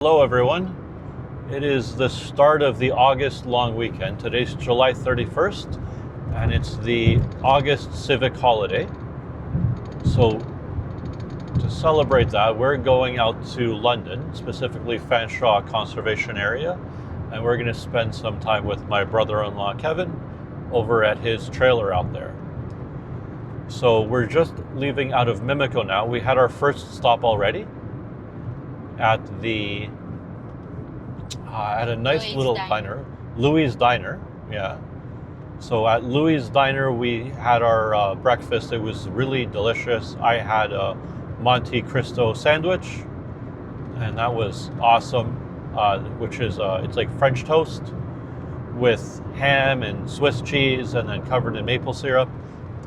Hello everyone. It is the start of the August long weekend. Today's July 31st and it's the August Civic Holiday. So to celebrate that, we're going out to London, specifically Fanshawe Conservation Area, and we're going to spend some time with my brother-in-law Kevin over at his trailer out there. So we're just leaving out of Mimico now. We had our first stop already at the at a nice Louie's little diner, Louie's Diner. Yeah. So at Louie's Diner, we had our breakfast. It was really delicious. I had a Monte Cristo sandwich, and that was awesome. Which is it's like French toast with ham and Swiss cheese, and then covered in maple syrup,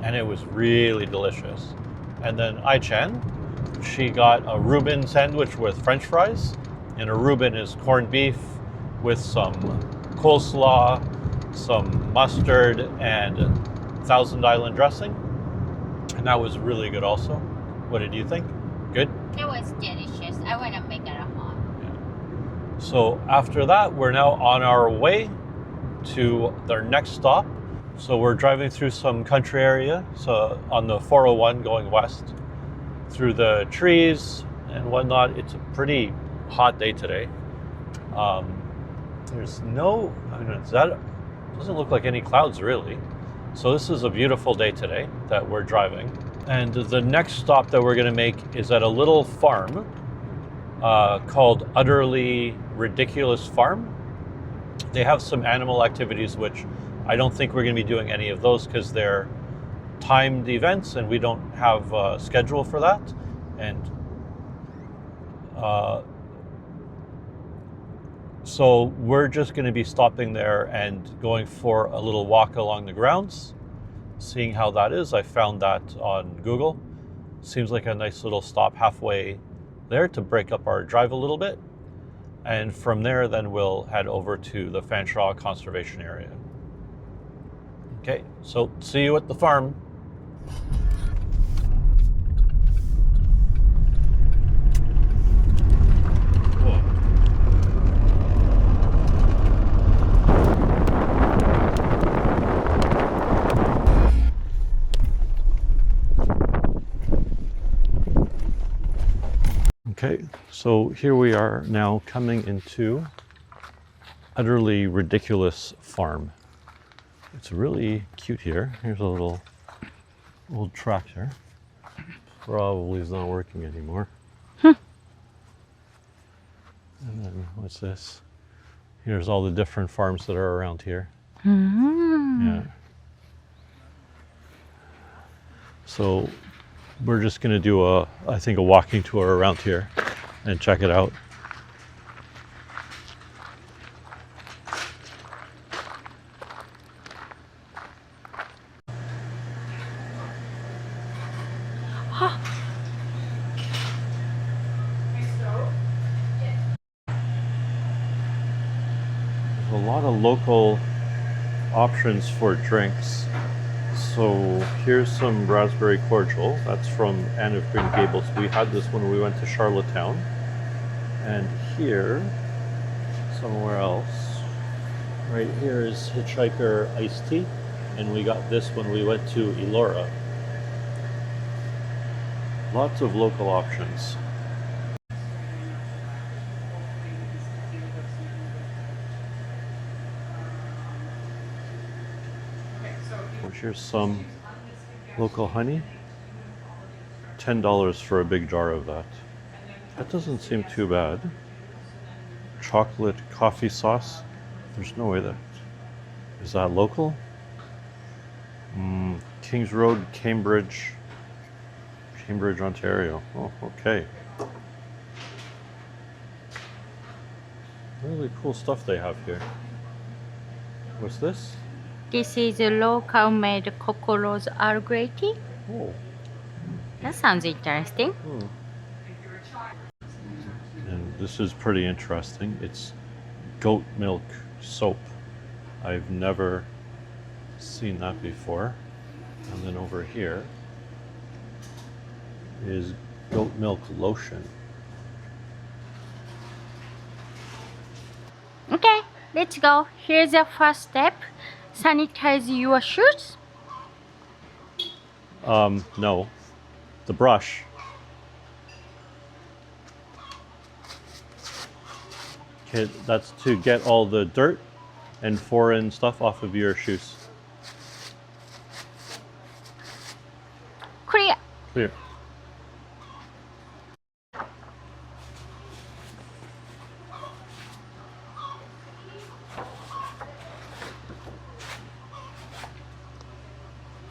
and it was really delicious. And then Ai-Chan, she got a Reuben sandwich with French fries, and a Reuben is corned beef with some coleslaw, some mustard, and Thousand Island dressing, and that was really good also. What did you think? Good? It was delicious. I want to make it at home. Yeah. So after that, we're now on our way to their next stop. So we're driving through some country area, so on the 401 going west, through the trees and whatnot. It's a pretty hot day today. There's no, doesn't look like any clouds really. So this is a beautiful day today that we're driving. And the next stop that we're going to make is at a little farm called Udderly Ridiculous Farm. They have some animal activities, which I don't think we're going to be doing any of those because they're timed events and we don't have a schedule for that. And so we're just going to be stopping there and going for a little walk along the grounds, seeing how that is. I found that on Google. Seems like a nice little stop halfway there to break up our drive a little bit. And from there, then we'll head over to the Fanshawe Conservation Area. Okay, so see you at the farm. Okay, so here we are now coming into Utterly Ridiculous Farm. It's really cute here. Here's a little old tractor. Probably is not working anymore. And then what's this? Here's all the different farms that are around here. Yeah. So we're just going to do I think a walking tour around here and check it out. There's a lot of local options for drinks. So here's some raspberry cordial. That's from Anne of Green Gables. We had this when we went to Charlottetown. And here, somewhere else, right here is Hitchhiker iced tea. And we got this when we went to Elora. Lots of local options. Here's some local honey. $10 for a big jar of that. That doesn't seem too bad. Chocolate coffee sauce. There's no way that... Is that local? Kings Road, Cambridge, Ontario. Oh, okay. Really cool stuff they have here. What's this? This is a local made Kokoro's Earl Grey tea. Oh. That sounds interesting. And this is pretty interesting. It's goat milk soap. I've never seen that before. And then over here is goat milk lotion. Okay, let's go. Here's the first step. Sanitize your shoes. No. The brush. Okay, that's to get all the dirt and foreign stuff off of your shoes. Clear. Clear.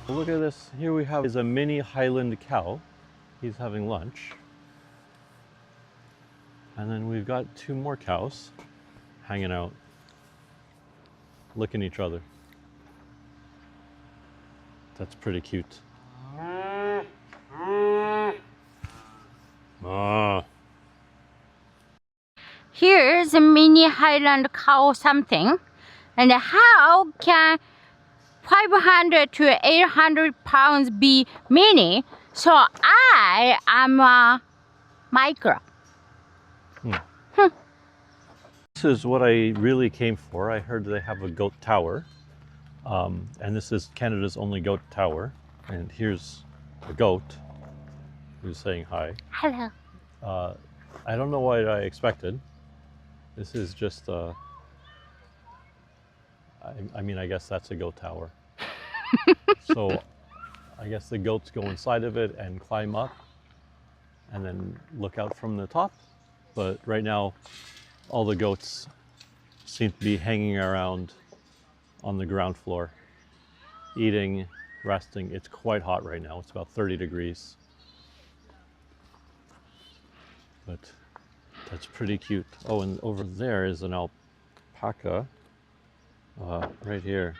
Look at this. Here we have is a mini Highland cow. He's having lunch. And then we've got two more cows hanging out, licking each other. That's pretty cute. Ah. Here's a mini Highland cow something. And how can 500 to 800 pounds be mini? So I am a micro. This is what I really came for. I heard they have a goat tower. And this is Canada's only goat tower. And here's a goat who's saying hi. Hello. I don't know what I expected. This is just, I mean, I guess that's a goat tower. So I guess the goats go inside of it and climb up and then look out from the top. But right now, all the goats seem to be hanging around on the ground floor, eating, resting. It's quite hot right now. It's about 30 degrees. But that's pretty cute. Oh, and over there is an alpaca. Right here.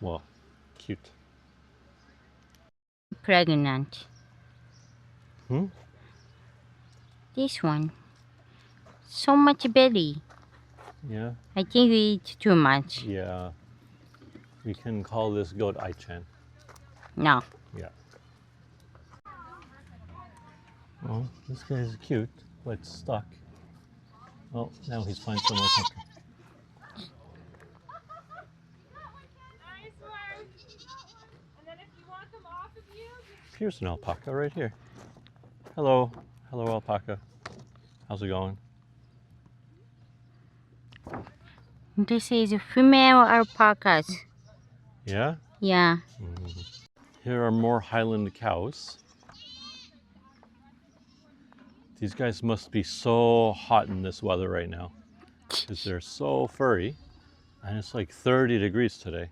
Well, cute. Pregnant. Hmm? This one. So much belly. Yeah? I think we eat too much. Yeah. We can call this goat Aichan. No. Yeah. Oh, this guy's cute, but stuck. Oh, now he's finding some more pumpkin. Here's an alpaca right here. Hello. Hello, alpaca. How's it going? This is female alpacas. Yeah? Yeah. Here are more Highland cows. These guys must be so hot in this weather right now because they're so furry, and it's like 30 degrees today.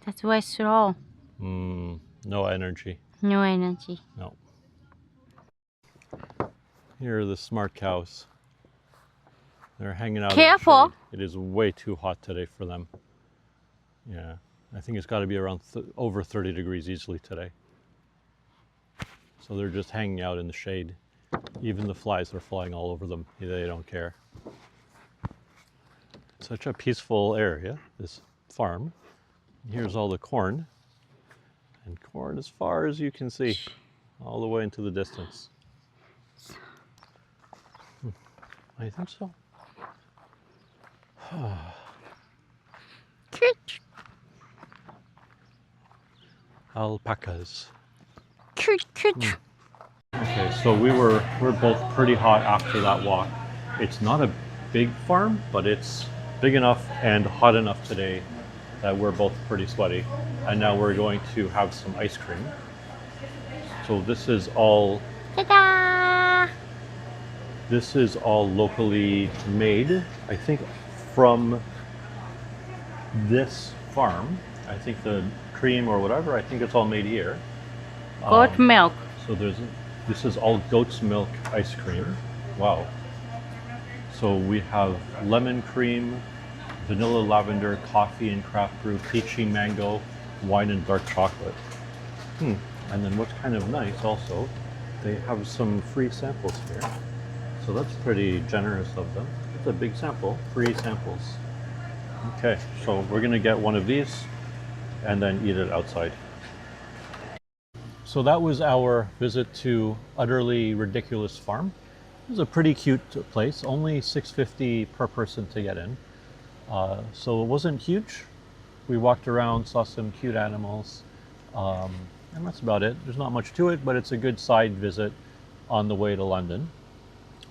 That's why slow. No energy. No energy. No. Here are the smart cows. They're hanging out. Careful. In the shade. It is way too hot today for them. Yeah, I think it's got to be around over 30 degrees easily today. So they're just hanging out in the shade. Even the flies are flying all over them. They don't care. Such a peaceful area, this farm. Here's all the corn. And corn as far as you can see, all the way into the distance. I think so. Alpacas. Okay, so we're both pretty hot after that walk. It's not a big farm, but it's big enough and hot enough today that we're both pretty sweaty. And now we're going to have some ice cream. So this is all Ta-da! This is all locally made, I think, from this farm. I think the cream or whatever, I think it's all made here. Goat milk. So this is all goat's milk ice cream. Wow. So we have lemon cream, vanilla lavender, coffee and craft brew, peachy mango, wine and dark chocolate. And then what's kind of nice also, they have some free samples here. So that's pretty generous of them. It's a big sample, free samples. Okay, so we're gonna get one of these and then eat it outside. So that was our visit to Udderly Ridiculous Farm. was a pretty cute place. Only $6.50 per person to get in. So it wasn't huge. We walked around, saw some cute animals, and that's about it. There's not much to it, but it's a good side visit on the way to London.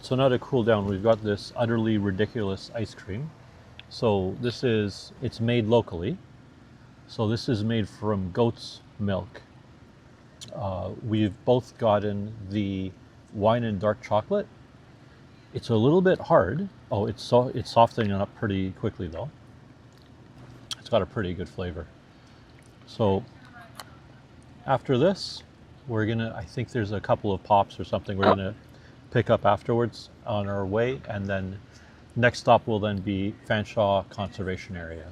So now to cool down, we've got this utterly ridiculous ice cream. So it's made locally. So this is made from goat's milk. We've both gotten the wine and dark chocolate. It's a little bit hard. Oh, it's softening up pretty quickly though. It's got a pretty good flavor. So after this, I think there's a couple of pops or something we're gonna pick up afterwards on our way, and then next stop will then be Fanshawe Conservation Area.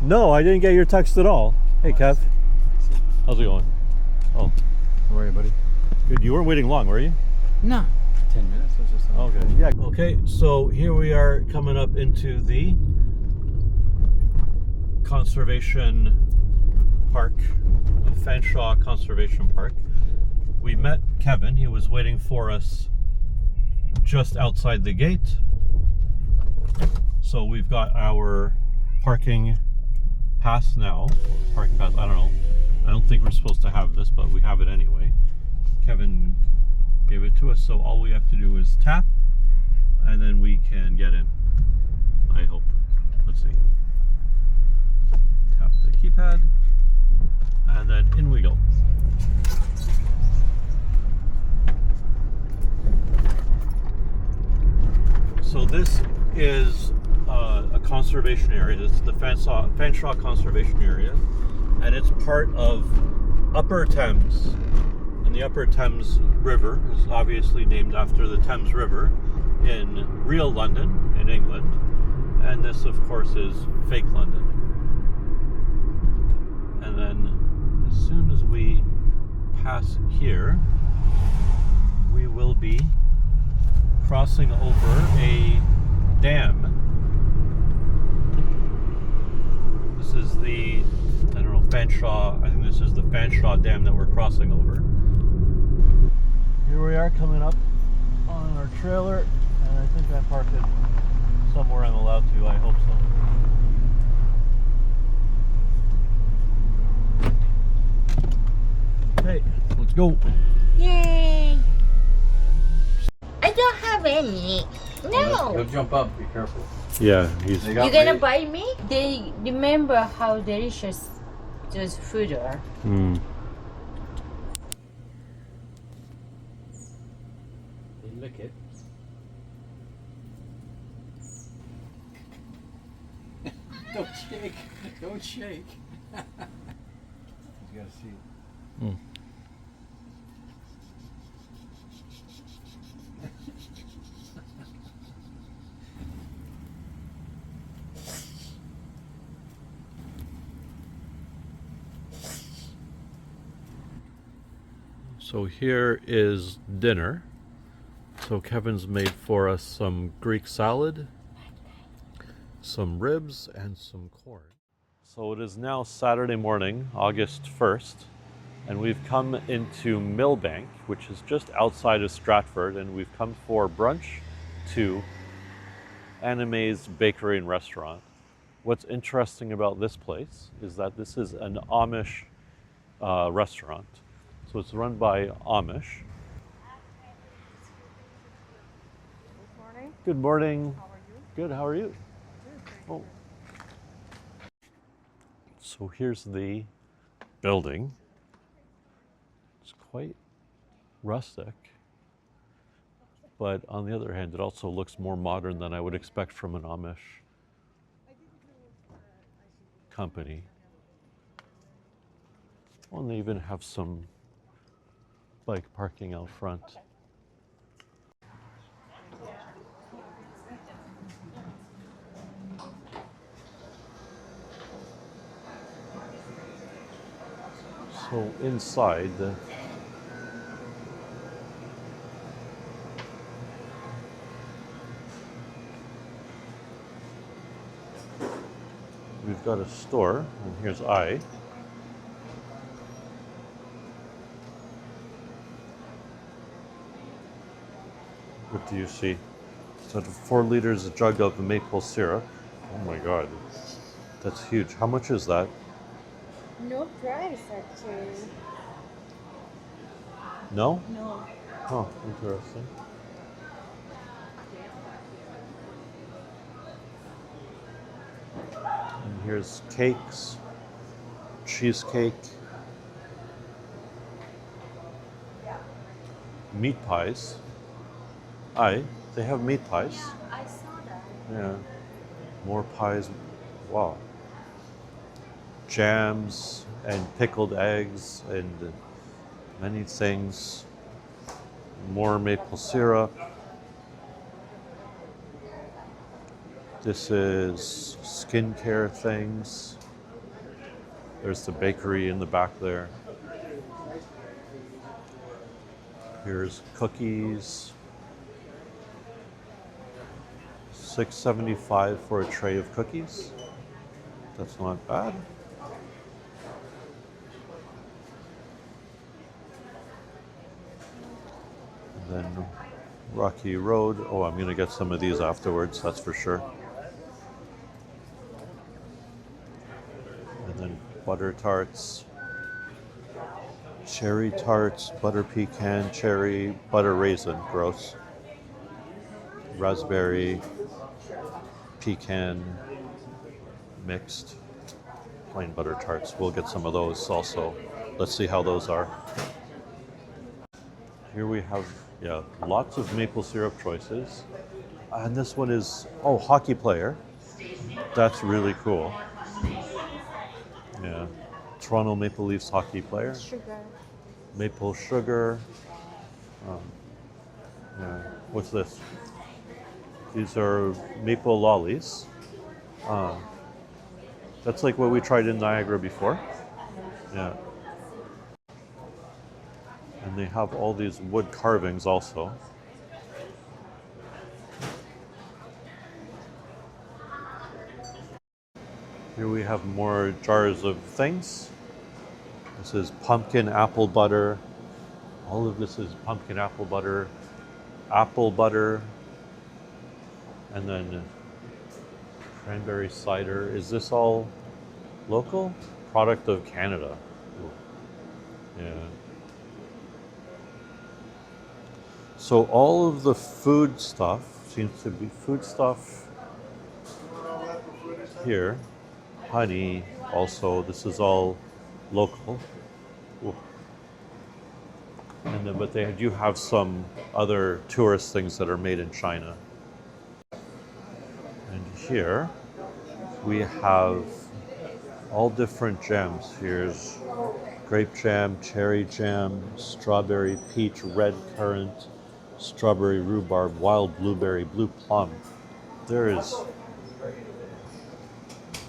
No, I didn't get your text at all. Hey, Kev. How's it going? Oh, how are you, buddy? Good. You weren't waiting long, were you? No. 10 minutes. I was just okay. Yeah. Okay. So here we are coming up into the Conservation Park, Fanshawe Conservation Park. We met Kevin. He was waiting for us just outside the gate. So we've got our parking pass now. Parking pass, I don't know. I don't think we're supposed to have this, but we have it anyway. Kevin gave it to us, so all we have to do is tap, and then we can get in. I hope. Let's see. Tap the keypad, and then in we go. So this is a conservation area. It's the Fanshawe Conservation Area, and it's part of Upper Thames. And the Upper Thames River is obviously named after the Thames River in real London, in England. And this, of course, is fake London. And then as soon as we pass here, we will be crossing over a dam. This is the, I don't know, Fanshawe, I think this is the Fanshawe Dam that we're crossing over. Here we are coming up on our trailer, and I think I parked it somewhere I'm allowed to, I hope so. Okay, let's go. Yay! I don't have any. No. He'll jump up. Be careful. Yeah, he's... You gonna buy me? They remember how delicious those food are. Mm. You lick it. Don't shake. Don't shake. You gotta see. Mm. So here is dinner. So Kevin's made for us some Greek salad, some ribs, and some corn. So it is now Saturday morning, August 1st, and we've come into Millbank, which is just outside of Stratford, and we've come for brunch to Anime's Bakery and Restaurant. What's interesting about this place is that this is an Amish restaurant. So it's run by Amish. Good morning. Good morning. How are you? Good, how are you? Good, thank you. Oh. So here's the building. It's quite rustic, but on the other hand, it also looks more modern than I would expect from an Amish company. Oh, and they even have some bike parking out front. So inside, we've got a store, and here's I. What do you see? So 4 liters jug of maple syrup. Oh my god, that's huge. How much is that? No price actually. No? No. Oh, interesting. And here's cakes, cheesecake, meat pies. They have meat pies. Yeah, I saw that. Yeah. More pies. Wow. Jams and pickled eggs and many things. More maple syrup. This is skincare things. There's the bakery in the back there. Here's cookies. $6.75 for a tray of cookies. That's not bad. And then Rocky Road. Oh, I'm gonna get some of these afterwards, that's for sure. And then butter tarts, cherry tarts, butter pecan, cherry, butter raisin, gross. Raspberry, pecan, mixed, plain butter tarts. We'll get some of those also. Let's see how those are. Here we have, yeah, lots of maple syrup choices. And this one is, oh, hockey player. That's really cool. Yeah, Toronto Maple Leafs hockey player. Sugar. Maple sugar. Yeah. What's this? These are maple lollies. That's like what we tried in Niagara before. Yeah. And they have all these wood carvings also. Here we have more jars of things. This is pumpkin apple butter. All of this is pumpkin apple butter, and then cranberry cider. Is this all local? Product of Canada. Ooh. Yeah. So all of the food stuff seems to be food stuff here. Honey, also, this is all local. Ooh. And then, but they do have some other tourist things that are made in China. And here we have all different jams. Here's grape jam, cherry jam, strawberry, peach, red currant, strawberry rhubarb, wild blueberry, blue plum. There is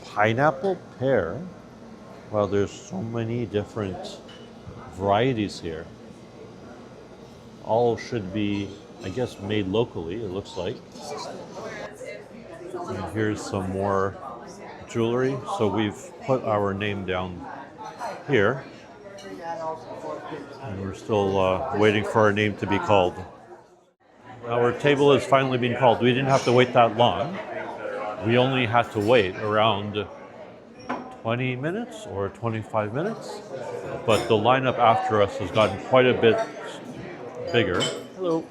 pineapple pear. Wow, there's so many different varieties here. All should be, I guess, made locally, it looks like. And here's some more jewelry. So we've put our name down here. And we're still waiting for our name to be called. Our table has finally been called. We didn't have to wait that long. We only had to wait around 20 minutes or 25 minutes. But the lineup after us has gotten quite a bit bigger. Hello.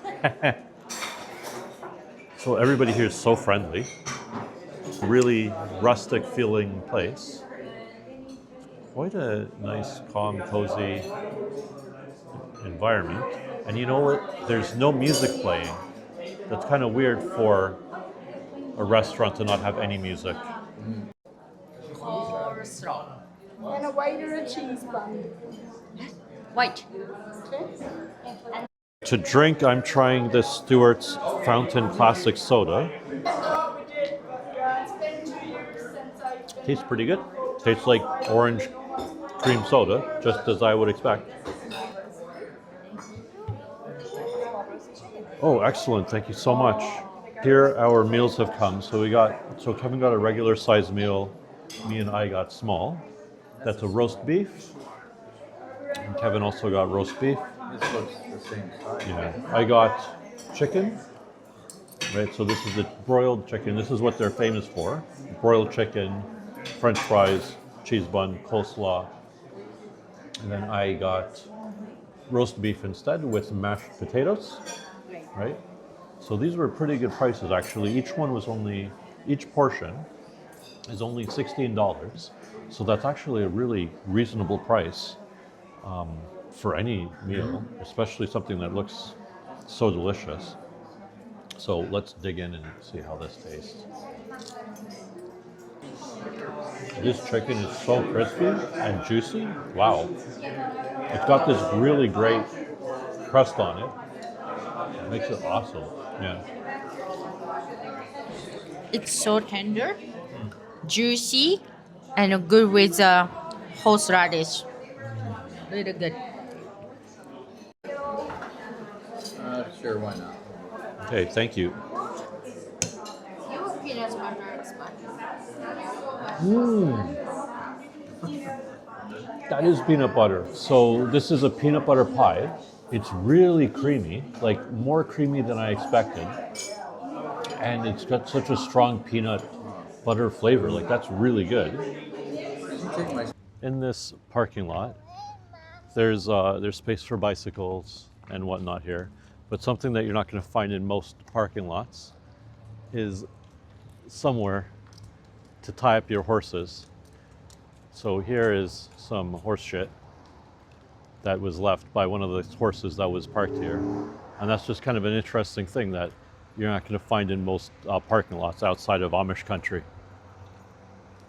So everybody here is so friendly. Really rustic feeling place. Quite a nice, calm, cozy environment. And you know what? There's no music playing. That's kind of weird for a restaurant to not have any music. Coleslaw. And a white or a cheese bun. White. To drink, I'm trying this Stewart's Fountain Classic Soda. Tastes pretty good. Tastes like orange cream soda, just as I would expect. Oh, excellent. Thank you so much. Here our meals have come. So Kevin got a regular size meal. Me and I got small. That's a roast beef. And Kevin also got roast beef. This looks the same size. Yeah. I got chicken. Right, so this is the broiled chicken. This is what they're famous for. Broiled chicken, French fries, cheese bun, coleslaw. And then I got roast beef instead with mashed potatoes. Right? So these were pretty good prices actually. Each portion is only $16. So that's actually a really reasonable price for any meal, especially something that looks so delicious. So let's dig in and see how this tastes. This chicken is so crispy and juicy. Wow. It's got this really great crust on it. It makes it awesome. Yeah. It's so tender, juicy, and good with horseradish. Really good. Sure, why not? Okay, thank you. Your peanut butter is fine. That is peanut butter. So this is a peanut butter pie. It's really creamy, like more creamy than I expected. And it's got such a strong peanut butter flavor. Like that's really good. In this parking lot, there's space for bicycles and whatnot here. But something that you're not going to find in most parking lots is somewhere to tie up your horses. So here is some horse shit that was left by one of the horses that was parked here. And that's just kind of an interesting thing that you're not going to find in most parking lots outside of Amish country.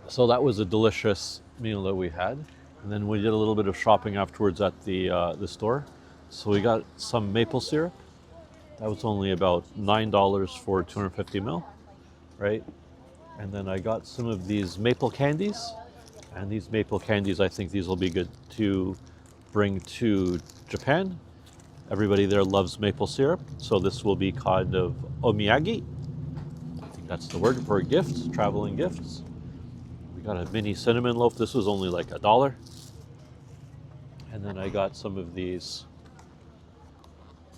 So that was a delicious meal that we had. And then we did a little bit of shopping afterwards at the store. So we got some maple syrup. That was only about $9 for 250 ml, right? And then I got some of these maple candies. And these maple candies, I think these will be good to bring to Japan. Everybody there loves maple syrup, so this will be kind of omiyage. I think that's the word for gifts, traveling gifts. We got a mini cinnamon loaf. This was only like $1. And then I got some of these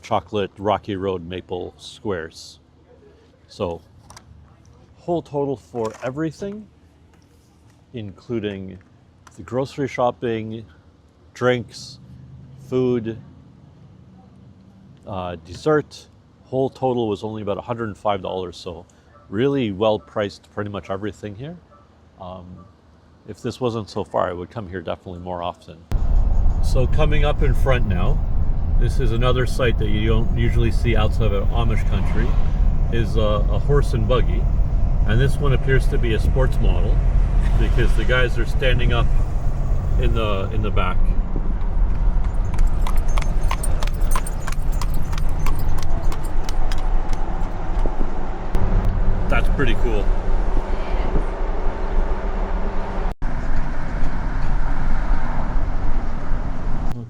chocolate Rocky Road maple squares. So whole total for everything, including the grocery shopping, drinks, food, dessert, whole total was only about $105. So really well priced pretty much everything here. If this wasn't so far, I would come here definitely more often. So coming up in front now, this is another site that you don't usually see outside of Amish country, is a horse and buggy. And this one appears to be a sports model because the guys are standing up in the back. That's pretty cool.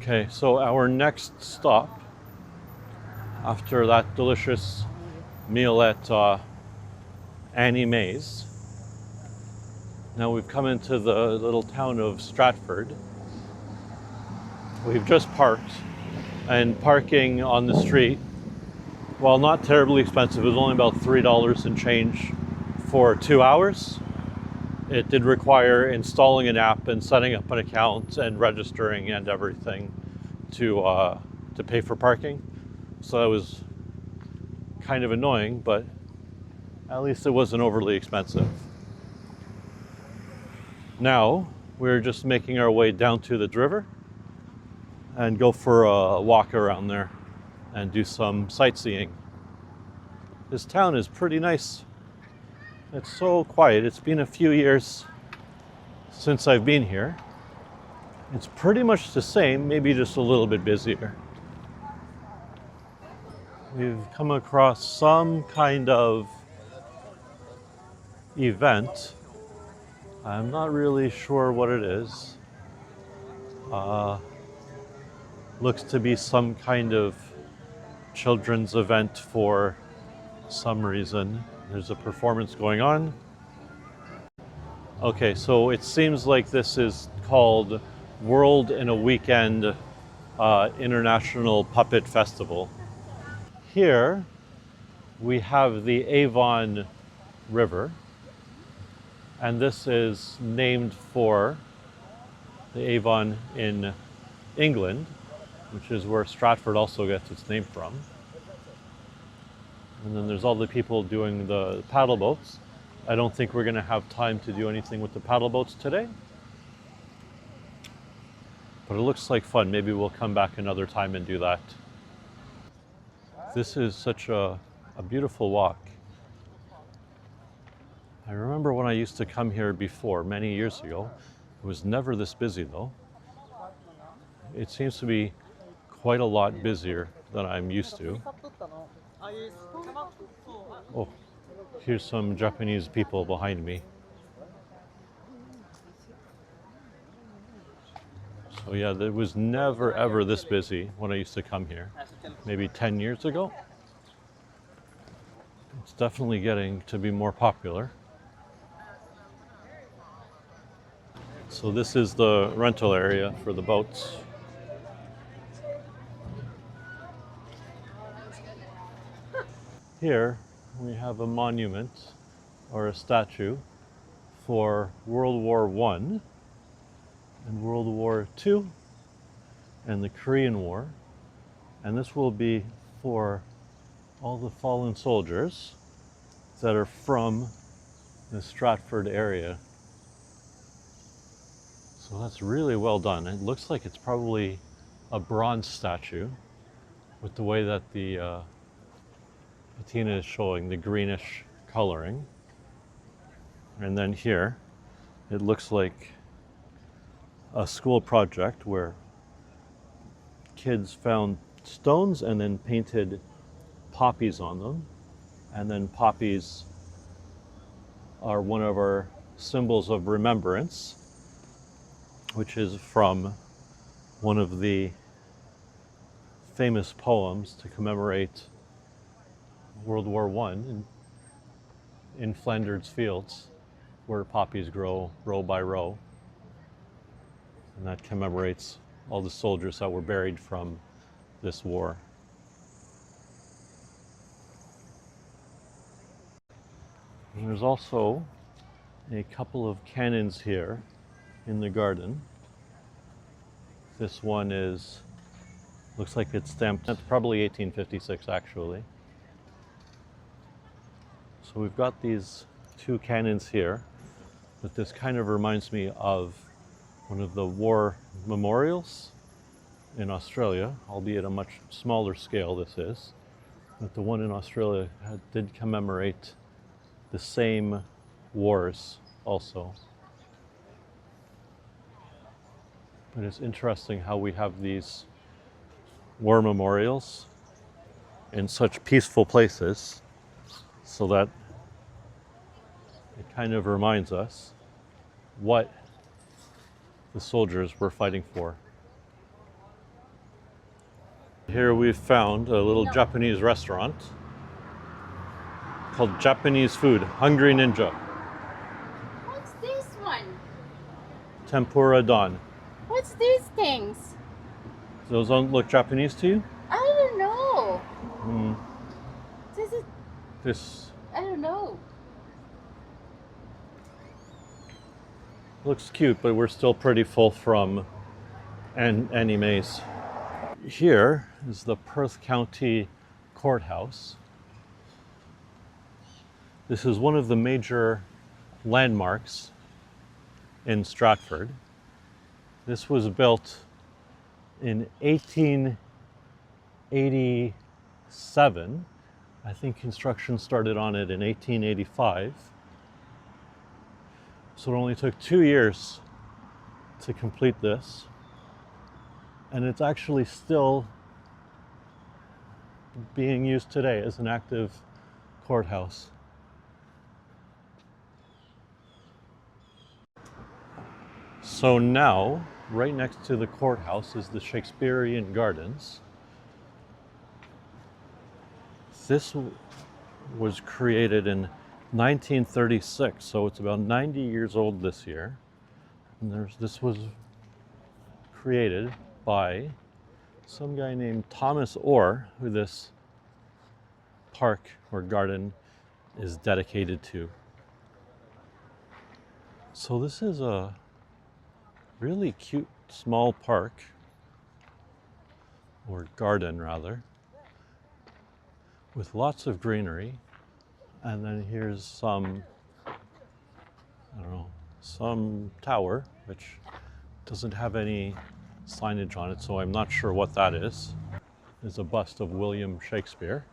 Okay, so our next stop after that delicious meal at Annie Mae's. Now we've come into the little town of Stratford. We've just parked, and parking on the street, while not terribly expensive, it was only about $3 and change for 2 hours. It did require installing an app and setting up an account and registering and everything to pay for parking. So that was kind of annoying, but at least it wasn't overly expensive. Now we're just making our way down to the river and go for a walk around there and do some sightseeing. This town is pretty nice. It's so quiet. It's been a few years since I've been here. It's pretty much the same, maybe just a little bit busier. We've come across some kind of event. I'm not really sure what it is. Looks to be some kind of children's event for some reason. There's a performance going on. Okay, so it seems like this is called World in a Weekend International Puppet Festival. Here we have the Avon River, and this is named for the Avon in England, which is where Stratford also gets its name from. And then there's all the people doing the paddle boats. I don't think we're going to have time to do anything with the paddle boats today. But it looks like fun. Maybe we'll come back another time and do that. This is such a beautiful walk. I remember when I used to come here before, many years ago. It was never this busy though. It seems to be quite a lot busier than I'm used to. Oh, here's some Japanese people behind me. So yeah, it was never ever this busy when I used to come here, maybe 10 years ago. It's definitely getting to be more popular. So this is the rental area for the boats. Here we have a monument or a statue for World War I and World War II and the Korean War. And this will be for all the fallen soldiers that are from the Stratford area. So that's really well done. It looks like it's probably a bronze statue with the way that the patina is showing the greenish coloring. And then here, it looks like a school project where kids found stones and then painted poppies on them. And then poppies are one of our symbols of remembrance, which is from one of the famous poems to commemorate World War I in Flanders fields, where poppies grow row by row. And that commemorates all the soldiers that were buried from this war. And there's also a couple of cannons here in the garden. This one looks like it's stamped, it's probably 1856 actually. So we've got these two cannons here, but this kind of reminds me of one of the war memorials in Australia, albeit a much smaller scale this is. But the one in Australia did commemorate the same wars also. But it's interesting how we have these war memorials in such peaceful places, so that it kind of reminds us what the soldiers were fighting for. Here we've found a little Japanese restaurant called Japanese Food, Hungry Ninja. What's this one? Tempura Don. What's these things? Those don't look Japanese to you? I don't know. This I don't know. looks cute, but we're still pretty full from animes. Here is the Perth County Courthouse. This is one of the major landmarks in Stratford. This was built in 1887. I think construction started on it in 1885. So it only took 2 years to complete this. And it's actually still being used today as an active courthouse. So now Right next to the courthouse is the Shakespearean Gardens. This was created in 1936, so it's about 90 years old this year. And this was created by some guy named Thomas Orr, who this park or garden is dedicated to. So this is a really cute small park, or garden rather, with lots of greenery. And then here's some, I don't know, some tower, which doesn't have any signage on it, so I'm not sure what that is. There's a bust of William Shakespeare.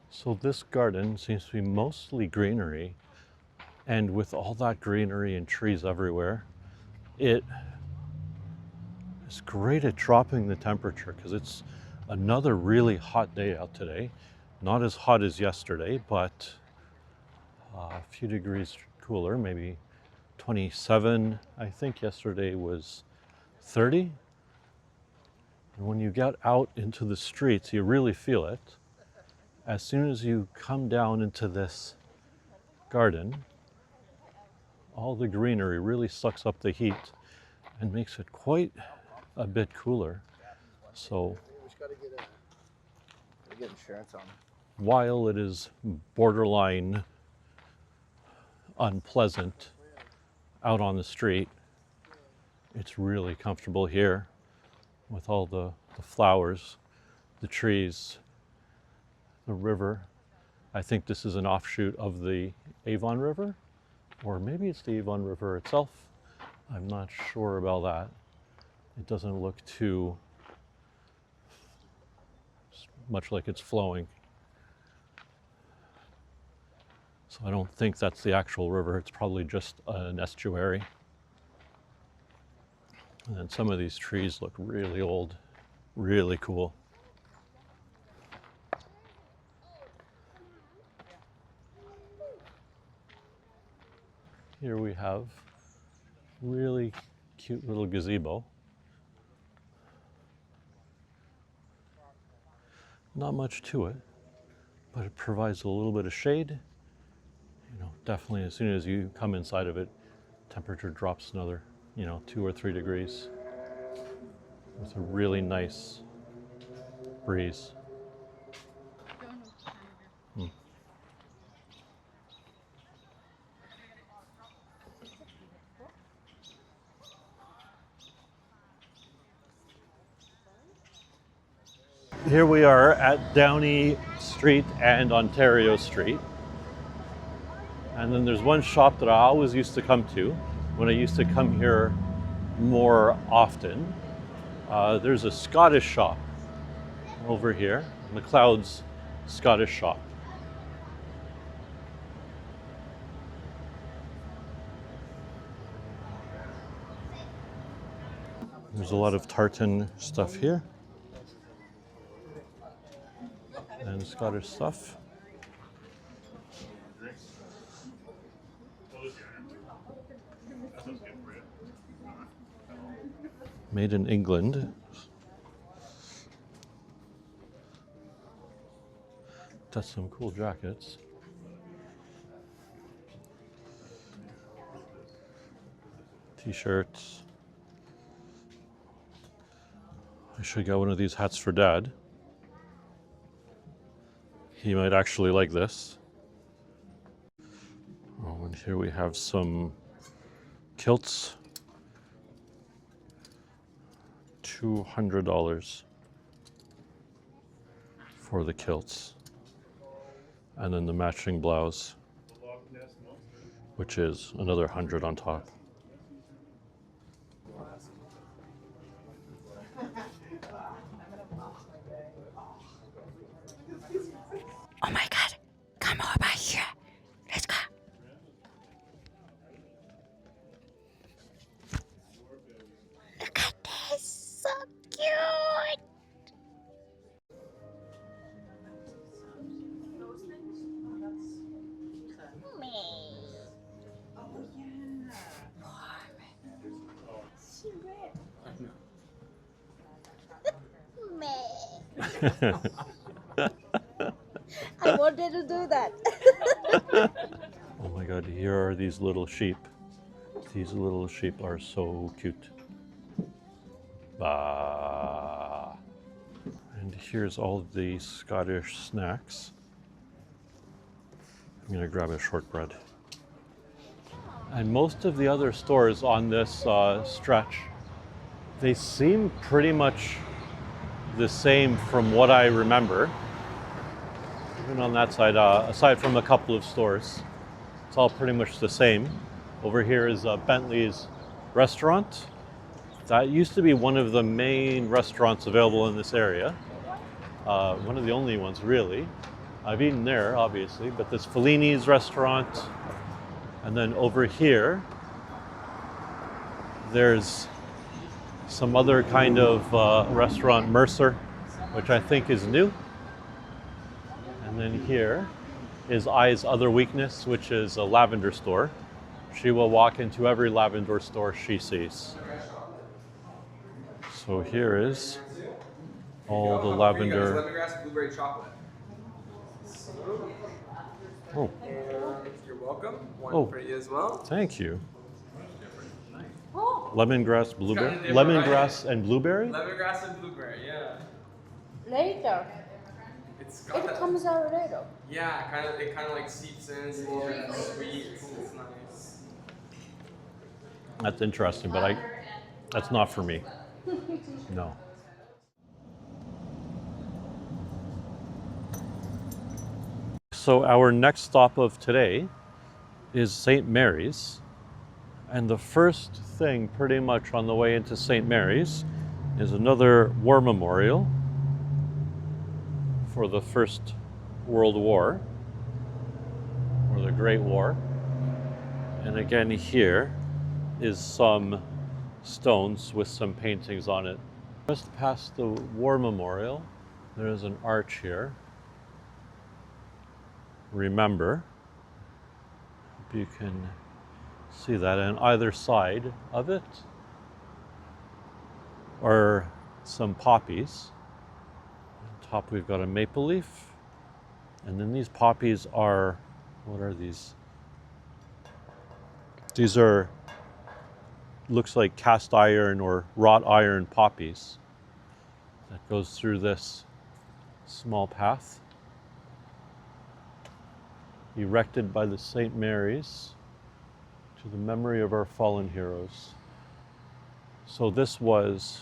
So this garden seems to be mostly greenery, and with all that greenery and trees everywhere, it is great at dropping the temperature because it's another really hot day out today. Not as hot as yesterday, but a few degrees cooler, maybe 27. I think yesterday was 30. And when you get out into the streets, you really feel it. As soon as you come down into this garden, all the greenery really sucks up the heat and makes it quite a bit cooler. So get insurance on it. While it is borderline unpleasant out on the street, it's really comfortable here with all the flowers, the trees, the river. I think this is an offshoot of the Avon River, or maybe it's the Avon River itself. I'm not sure about that. It doesn't look too much like it's flowing. So I don't think that's the actual river. It's probably just an estuary. And then some of these trees look really old, really cool. Here we have really cute little gazebo. Not much to it, but it provides a little bit of shade. You know, definitely as soon as you come inside of it, temperature drops another, 2 or 3 degrees with a really nice breeze. Here we are at Downey Street and Ontario Street. And then there's one shop that I always used to come to when I used to come here more often. There's a Scottish shop over here, MacLeod's Scottish shop. There's a lot of tartan stuff here. And Scottish stuff. Made in England. That's some cool jackets. T-shirts. I should get one of these hats for Dad. He might actually like this. Oh, and here we have some kilts. $200 for the kilts. And then the matching blouse, which is another 100 on top. Oh my God, come over here. Let's go. Look at this, so cute. I wanted to do that. Oh my God, here are these little sheep. These little sheep are so cute. Bah. And here's all the Scottish snacks. I'm gonna grab a shortbread. And most of the other stores on this stretch, they seem pretty much the same from what I remember. Even on that side, aside from a couple of stores, it's all pretty much the same. Over here is Bentley's restaurant. That used to be one of the main restaurants available in this area. One of the only ones, really. I've eaten there, obviously, but this Fellini's restaurant. And then over here, there's some other kind of restaurant, Mercer, which I think is new. And then here is I's Other Weakness, which is a lavender store. She will walk into every lavender store she sees. So here is all the lavender. Lemongrass blueberry chocolate. Oh, You're welcome. One Oh. for you as well. thank you. Oh, Lemongrass, blueberry, It's kinda different, lemongrass and blueberry. Lemongrass and blueberry, yeah. later. It's got It that. comes out later. Yeah, it kind of like seeps in. It's a little bit sweet. It's nice. That's interesting, but that's not for me. No. So our next stop of today is St. Mary's. And the first thing pretty much on the way into St. Mary's is another war memorial for the First World War, or the Great War. And again here is some stones with some paintings on it. Just past the war memorial, there's an arch here. Remember, hope you can see that. On either side of it are some poppies. On top we've got a maple leaf, and then these poppies are, what are these? These are, looks like cast iron or wrought iron poppies that goes through this small path erected by the St. Mary's to the memory of our fallen heroes. So this was,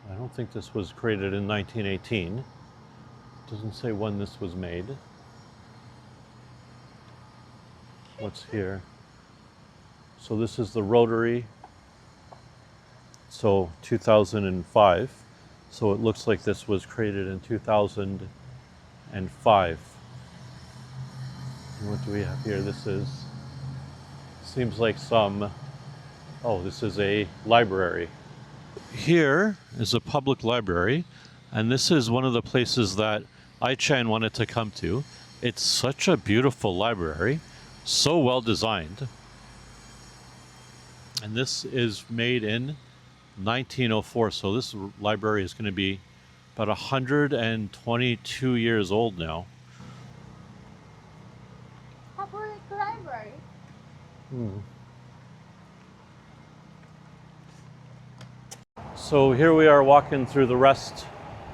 I don't think this was created in 1918. It doesn't say when this was made. What's here? So this is the Rotary. So 2005. So it looks like this was created in 2005. And what do we have here? This seems like some, oh, this is a library. Here is a public library, and this is one of the places that Ai-Chan wanted to come to. It's such a beautiful library, so well designed. And this is made in 1904, so this library is going to be about 122 years old now. Public library. So here we are walking through the rest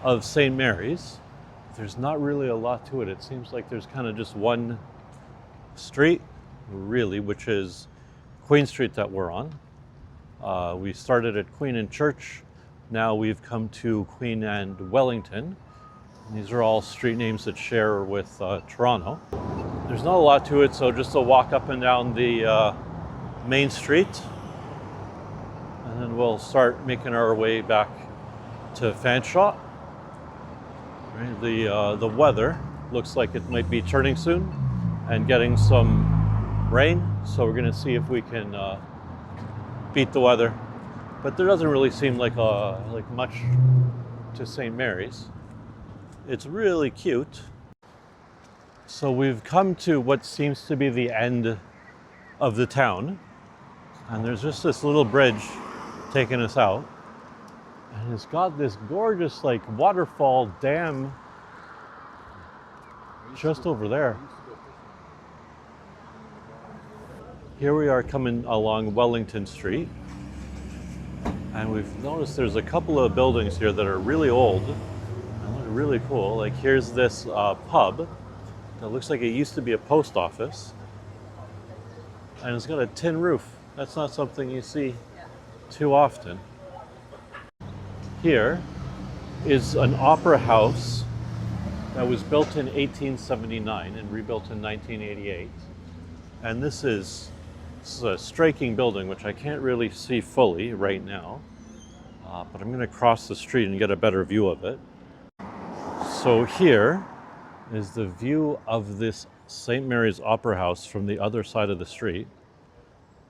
of St. Mary's. There's not really a lot to it. It seems like there's kind of just one street, really, which is Queen Street that we're on. We started at Queen and Church. Now we've come to Queen and Wellington. And these are all street names that share with Toronto. There's not a lot to it, so just a walk up and down the main street. And then we'll start making our way back to Fanshawe. Right, the weather looks like it might be turning soon and getting some rain. So we're gonna see if we can beat the weather. But there doesn't really seem like much to St. Mary's. It's really cute. So we've come to what seems to be the end of the town. And there's just this little bridge taking us out. And it's got this gorgeous like waterfall dam just over there. Here we are coming along Wellington Street. And we've noticed there's a couple of buildings here that are really old and look really cool. Like here's this pub that looks like it used to be a post office. And it's got a tin roof. That's not something you see too often. Here is an opera house that was built in 1879 and rebuilt in 1988. And this is a striking building, which I can't really see fully right now. But I'm going to cross the street and get a better view of it. So here is the view of this St. Marys Operahouse from the other side of the street.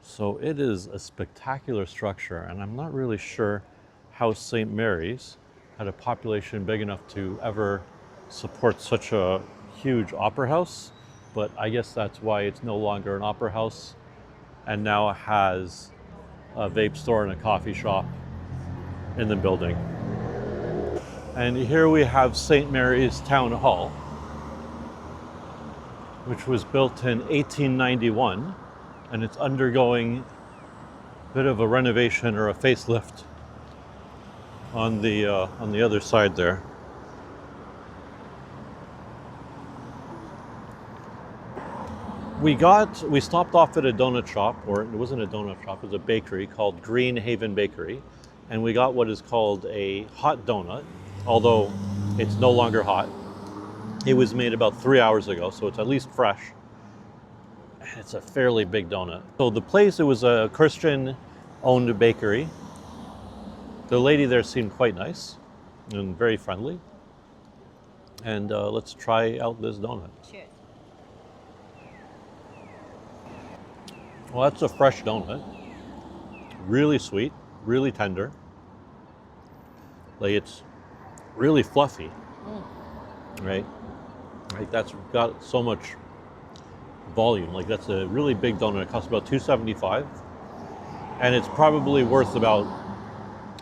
So it is a spectacular structure, and I'm not really sure how St. Mary's had a population big enough to ever support such a huge opera house, but I guess that's why it's no longer an opera house and now has a vape store and a coffee shop in the building. And here we have St. Mary's Town Hall, which was built in 1891, and it's undergoing a bit of a renovation or a facelift on the other side there. We stopped off at a donut shop, or it wasn't a donut shop, it was a bakery called Green Haven Bakery, and we got what is called a hot donut, although it's no longer hot. It was made about 3 hours ago, so it's at least fresh. And it's a fairly big donut. So the place, it was a Christian-owned bakery. The lady there seemed quite nice and very friendly. And let's try out this donut. Cheers. Well, that's a fresh donut. Really sweet, really tender. Like it's really fluffy, right? Like that's got so much volume. Like that's a really big donut. It costs about $2.75, and it's probably worth about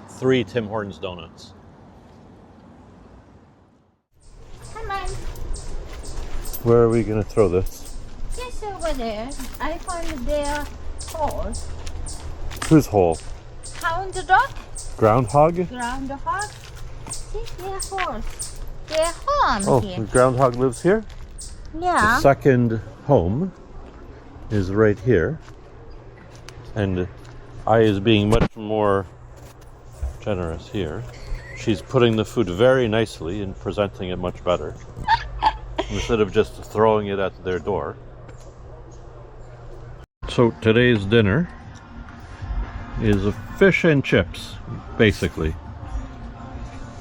3 Tim Hortons donuts. Come on. Where are we gonna throw this? Just over there. I found their horse. Whose hole? Hound dog. Groundhog? Groundhog. See their horse. Their home Oh, here. the groundhog lives here? Yeah. The second home is right here. And I is being much more generous here. She's putting the food very nicely and presenting it much better. Instead of just throwing it at their door. So today's dinner is a fish and chips, basically.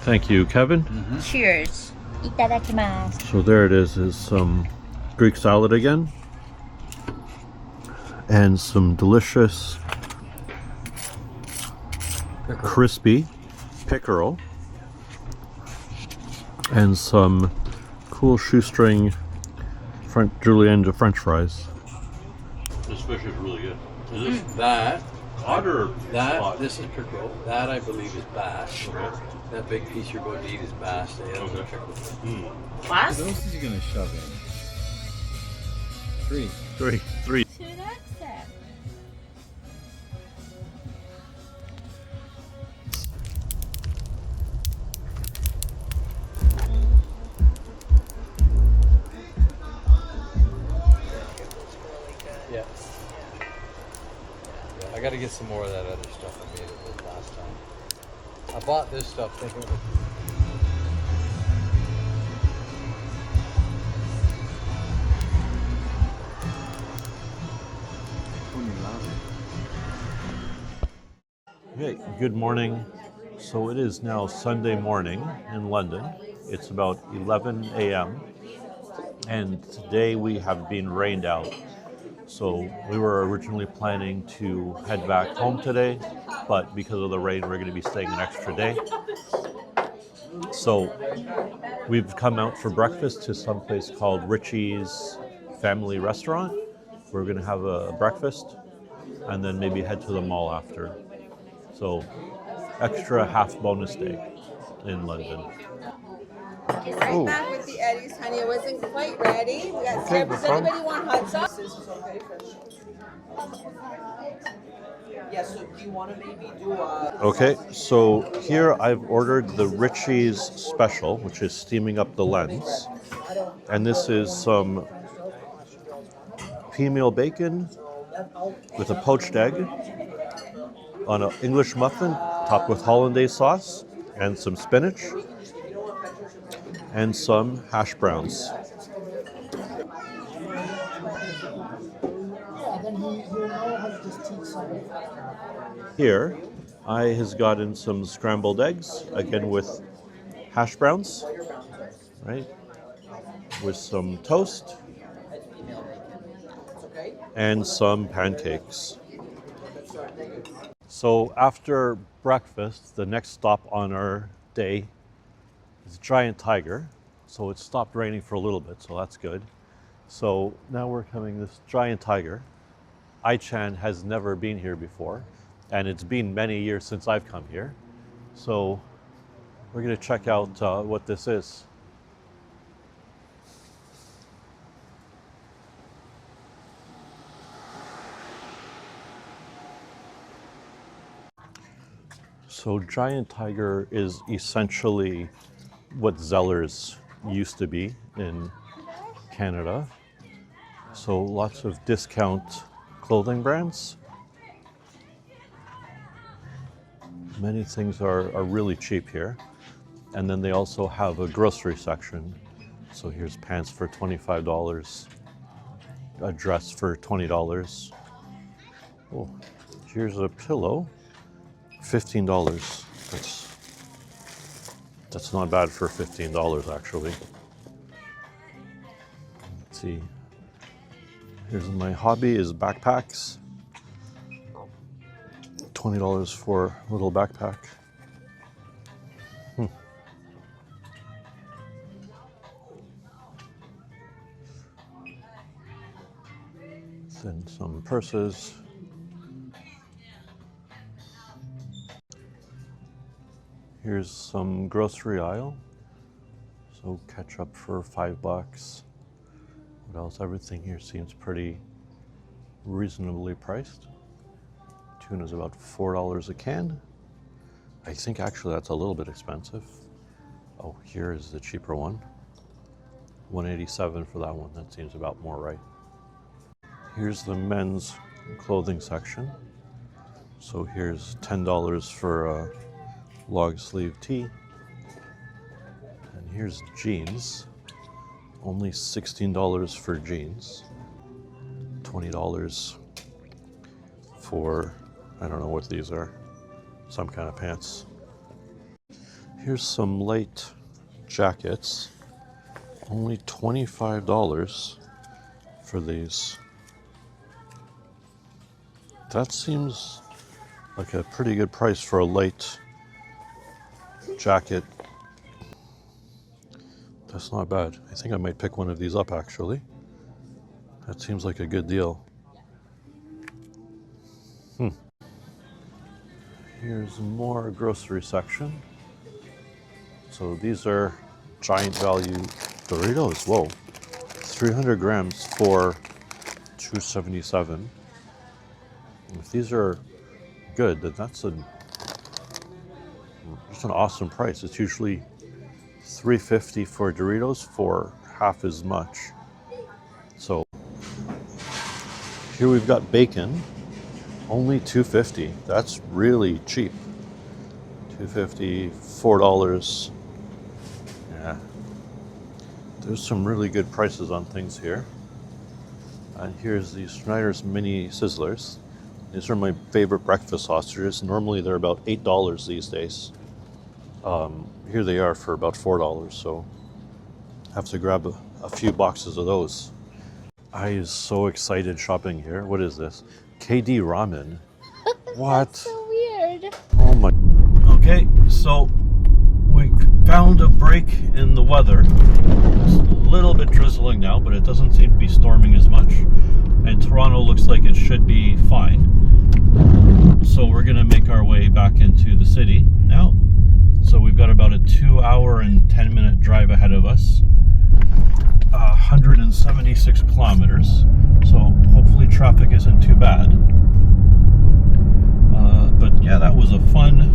Thank you, Kevin. Cheers. Itadakimasu. So there it is some Greek salad again. And some delicious crispy pickerel. And some cool shoestring julienne French fries. This fish is really good. Is this That, cod or spot? this is pickerel. That I believe is bass. Okay. That big piece you're going to eat is bass. They have Okay. pickerel. What? those are you going to shove in? 3. Three. Should accept. Yeah. I got to get some more of that other stuff I made it with last time. I bought this stuff thinking it was... Okay, good morning. So it is now Sunday morning in London. It's about 11 a.m. and today we have been rained out. So we were originally planning to head back home today, but because of the rain, we're going to be staying an extra day. So we've come out for breakfast to some place called Richie's Family Restaurant. We're going to have a breakfast and then maybe head to the mall after. So extra half bonus day in London. Right Ooh. back with the Eddies, honey. It wasn't quite ready. We got Okay, does no problem. anybody want hot sauce? Yeah, so do you want to maybe do a... Okay, so here I've ordered the Richie's Special, which is steaming up the lens. And this is some pea meal bacon with a poached egg on an English muffin topped with hollandaise sauce and some spinach and some hash browns. Here, I has gotten some scrambled eggs, again with hash browns, right? With some toast and some pancakes. So after breakfast, the next stop on our day is Giant Tiger. So it stopped raining for a little bit, so that's good. So now we're coming this Giant Tiger. I-Chan has never been here before, and it's been many years since I've come here. So we're gonna check out what this is. So Giant Tiger is essentially what Zellers used to be in Canada. So lots of discount clothing brands. Many things are really cheap here. And then they also have a grocery section. So here's pants for $25, a dress for $20. Oh, here's a pillow, $15. That's not bad for $15 actually. Let's see. Here's my hobby is backpacks. $20 for a little backpack. Then some purses. Here's some grocery aisle. So ketchup for $5. What else? Everything here seems pretty reasonably priced. Tuna's about $4 a can. I think actually that's a little bit expensive. Oh, here is the cheaper one. $1.87 for that one. That seems about more right. Here's the men's clothing section. So here's $10 for a long sleeve tee. And here's jeans. Only $16 for jeans. $20 for, I don't know what these are, some kind of pants. Here's some light jackets. Only $25 for these. That seems like a pretty good price for a light jacket. That's not bad. I think I might pick one of these up actually. That seems like a good deal. Here's more grocery section. So these are giant value Doritos. Whoa, 300 grams for $2.77. If these are good, then that's just an awesome price. It's usually $3.50 for Doritos for half as much. So here we've got bacon, only $2.50. That's really cheap. $2.50, $4. Yeah, there's some really good prices on things here. And here's the Schneider's mini sizzlers. These are my favorite breakfast sausages. Normally they're about $8 these days. Here they are for about $4, so I have to grab a few boxes of those. I is so excited shopping here. What is this? KD Ramen. What? That's so weird. Oh my. Okay, so we found a break in the weather. It's a little bit drizzling now, but it doesn't seem to be storming as much. And Toronto looks like it should be fine. So we're gonna make our way back into the city. 2-hour and 10-minute drive ahead of us. 176 kilometers, so hopefully traffic isn't too bad. But yeah, that was a fun